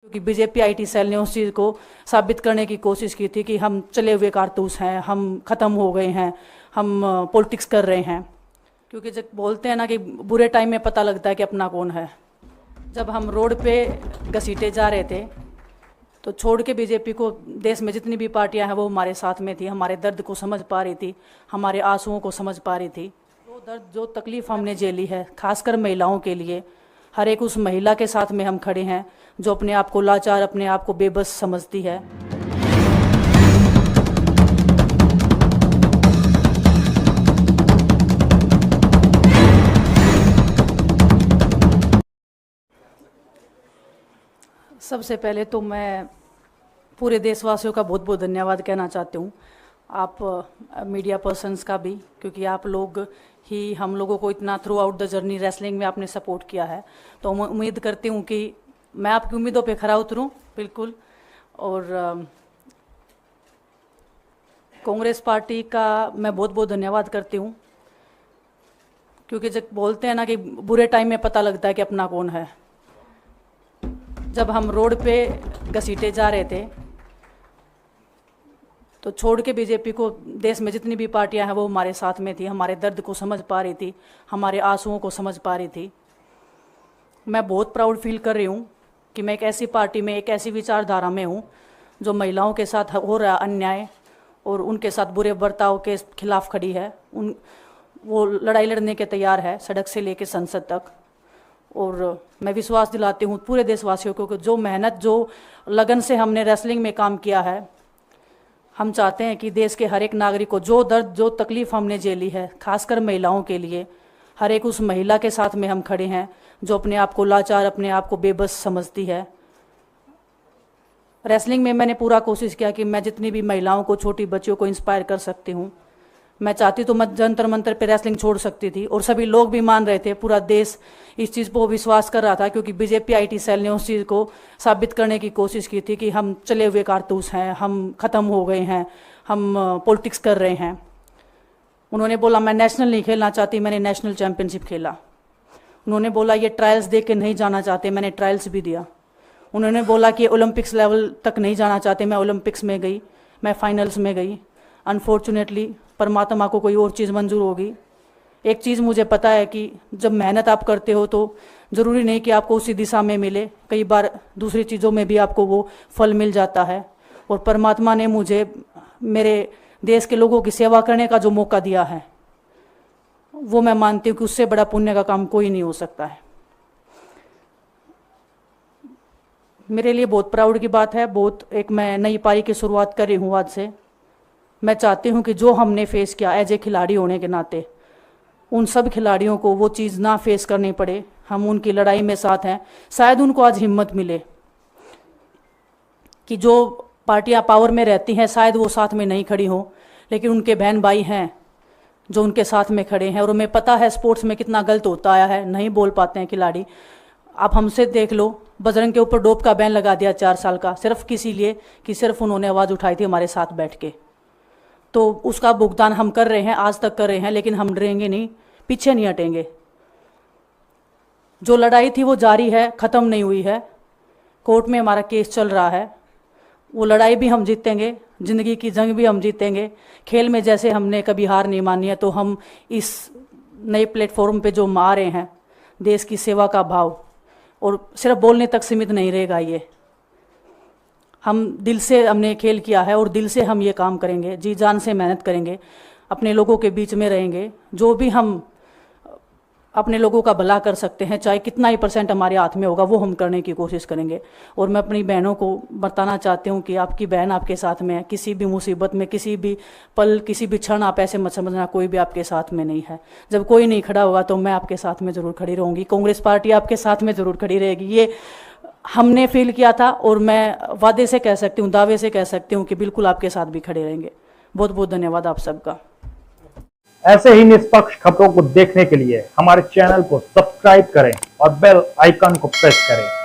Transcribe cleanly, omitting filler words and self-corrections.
कि BJP IT cell ने उस चीज़ को साबित करने की कोशिश की थी कि हम चले हुए कारतूस हैं, हम ख़त्म हो गए हैं, हम पॉलिटिक्स कर रहे हैं। क्योंकि जब बोलते हैं ना कि बुरे टाइम में पता लगता है कि अपना कौन है। जब हम रोड पे घसीटे जा रहे थे तो छोड़ के बीजेपी को देश में जितनी भी पार्टियां हैं वो हमारे साथ में थी, हमारे दर्द को समझ पा रही थी, हमारे आंसुओं को समझ पा रही थी। जो दर्द जो तकलीफ़ हमने झेली है, खासकर महिलाओं के लिए, हर एक उस महिला के साथ में हम खड़े हैं जो अपने आप को लाचार, अपने आप को बेबस समझती है। सबसे पहले तो मैं पूरे देशवासियों का बहुत बहुत धन्यवाद कहना चाहती हूँ, आप मीडिया पर्सन्स का भी, क्योंकि आप लोग ही हम लोगों को इतना through out the journey wrestling में आपने सपोर्ट किया है। तो मैं उम्मीद करती हूँ कि मैं आपकी उम्मीदों पे खरा उतरूँ बिल्कुल। और कांग्रेस पार्टी का मैं बहुत बहुत धन्यवाद करती हूँ, क्योंकि जब बोलते हैं ना कि बुरे टाइम में पता लगता है कि अपना कौन है। जब हम रोड पे घसीटे जा रहे थे तो छोड़ के बीजेपी को देश में जितनी भी पार्टियां हैं वो हमारे साथ में थी, हमारे दर्द को समझ पा रही थी, हमारे आंसुओं को समझ पा रही थी। मैं बहुत प्राउड फील कर रही हूँ कि मैं एक ऐसी पार्टी में, एक ऐसी विचारधारा में हूँ जो महिलाओं के साथ हो रहा अन्याय और उनके साथ बुरे बर्ताव के खिलाफ खड़ी है। वो लड़ाई लड़ने के तैयार है, सड़क से लेकर संसद तक। और मैं विश्वास दिलाती हूँ पूरे देशवासियों को कि जो मेहनत, जो लगन से हमने रेसलिंग में काम किया है, हम चाहते हैं कि देश के हर एक नागरिक को जो दर्द, जो तकलीफ़ हमने झेली है, खासकर महिलाओं के लिए, हर एक उस महिला के साथ में हम खड़े हैं जो अपने आप को लाचार, अपने आप को बेबस समझती है। रेसलिंग में मैंने पूरा कोशिश किया कि मैं जितनी भी महिलाओं को, छोटी बच्चियों को इंस्पायर कर सकती हूँ। मैं चाहती तो मैं जंतर मंतर पे रेसलिंग छोड़ सकती थी, और सभी लोग भी मान रहे थे, पूरा देश इस चीज़ पर विश्वास कर रहा था, क्योंकि बीजेपी आईटी सेल ने उस चीज़ को साबित करने की कोशिश की थी कि हम चले हुए कारतूस हैं, हम ख़त्म हो गए हैं, हम पॉलिटिक्स कर रहे हैं। उन्होंने बोला मैं नेशनल नहीं खेलना चाहती, मैंने नेशनल चैम्पियनशिप खेला। उन्होंने बोला ये ट्रायल्स दे के नहीं जाना चाहते, मैंने ट्रायल्स भी दिया। उन्होंने बोला कि ओलंपिक्स लेवल तक नहीं जाना चाहते, मैं ओलंपिक्स में गई, मैं फाइनल्स में गई। अनफॉर्चुनेटली परमात्मा को कोई और चीज़ मंजूर होगी। एक चीज़ मुझे पता है कि जब मेहनत आप करते हो तो ज़रूरी नहीं कि आपको उसी दिशा में मिले, कई बार दूसरी चीज़ों में भी आपको वो फल मिल जाता है। और परमात्मा ने मुझे मेरे देश के लोगों की सेवा करने का जो मौका दिया है, वो मैं मानती हूँ कि उससे बड़ा पुण्य का काम कोई नहीं हो सकता है। मेरे लिए बहुत प्राउड की बात है, बहुत एक मैं नई पारी की शुरुआत कर रही हूँ आज से। मैं चाहती हूँ कि जो हमने फेस किया एज ए खिलाड़ी होने के नाते, उन सब खिलाड़ियों को वो चीज़ ना फेस करनी पड़े। हम उनकी लड़ाई में साथ हैं। शायद उनको आज हिम्मत मिले कि जो पार्टियां पावर में रहती हैं शायद वो साथ में नहीं खड़ी हों, लेकिन उनके बहन भाई हैं जो उनके साथ में खड़े हैं। और हमें पता है स्पोर्ट्स में कितना गलत होता आया है, नहीं बोल पाते हैं खिलाड़ी। आप हमसे देख लो, बजरंग के ऊपर डोप का बैन लगा दिया 4 साल का, सिर्फ किसी लिए कि सिर्फ उन्होंने आवाज़ उठाई थी हमारे साथ बैठ के। तो उसका भुगतान हम कर रहे हैं, आज तक कर रहे हैं, लेकिन हम डरेंगे नहीं, पीछे नहीं हटेंगे। जो लड़ाई थी वो जारी है, ख़त्म नहीं हुई है। कोर्ट में हमारा केस चल रहा है, वो लड़ाई भी हम जीतेंगे, ज़िंदगी की जंग भी हम जीतेंगे। खेल में जैसे हमने कभी हार नहीं मानी है, तो हम इस नए प्लेटफॉर्म पे जो आ रहे हैं, देश की सेवा का भाव, और सिर्फ बोलने तक सीमित नहीं रहेगा। ये हम दिल से हमने खेल किया है और दिल से हम ये काम करेंगे, जी जान से मेहनत करेंगे, अपने लोगों के बीच में रहेंगे। जो भी हम अपने लोगों का भला कर सकते हैं, चाहे कितना ही % हमारे हाथ में होगा, वो हम करने की कोशिश करेंगे। और मैं अपनी बहनों को बताना चाहती हूँ कि आपकी बहन आपके साथ में है। किसी भी मुसीबत में, किसी भी पल, किसी भी क्षण आप ऐसे मत समझना कोई भी आपके साथ में नहीं है। जब कोई नहीं खड़ा होगा तो मैं आपके साथ में ज़रूर खड़ी रहूँगी, कांग्रेस पार्टी आपके साथ में ज़रूर खड़ी रहेगी। ये हमने फील किया था, और मैं वादे से कह सकती हूँ, दावे से कह सकती हूँ कि बिल्कुल आपके साथ भी खड़े रहेंगे। बहुत बहुत धन्यवाद आप सबका। ऐसे ही निष्पक्ष खबरों को देखने के लिए हमारे चैनल को सब्सक्राइब करें और बेल आइकन को प्रेस करें।